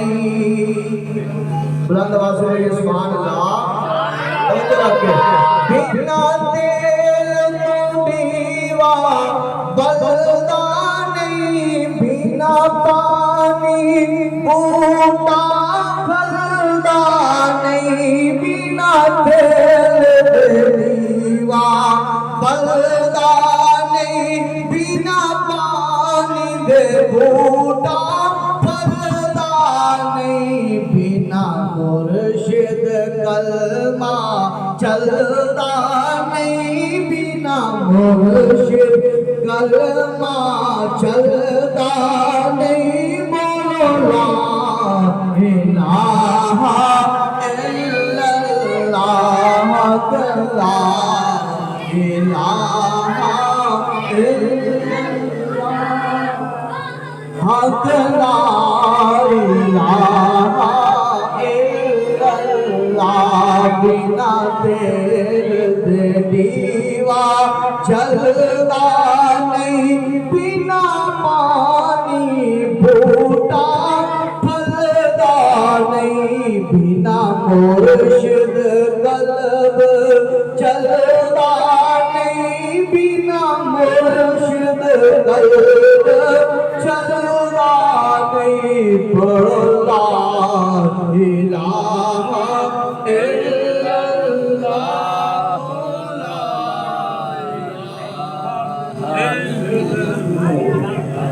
نہیں بلند آواز سے یہ سبحان اللہ بنا تیل تو دیوا بلدا نہیں بنا پانی بوٹا پھلدا نہیں بنا تیل دیوا بلدا نہیں بنا پانی دے بوٹا پھلدا نہیں بنا مرشد کلمہ چلدا نہیں بنا مرشد کلمہ چلدا نہیں بولو لا الہ الا اللہ لا الہ الا اللہ حق لا الہ الا اللہ بنا تیرے دیوا چلدا نہیں بنا پانی بوٹا پھلدا نہیں بنا مرشد قلب چلدا نہیں بنا مرشد قلب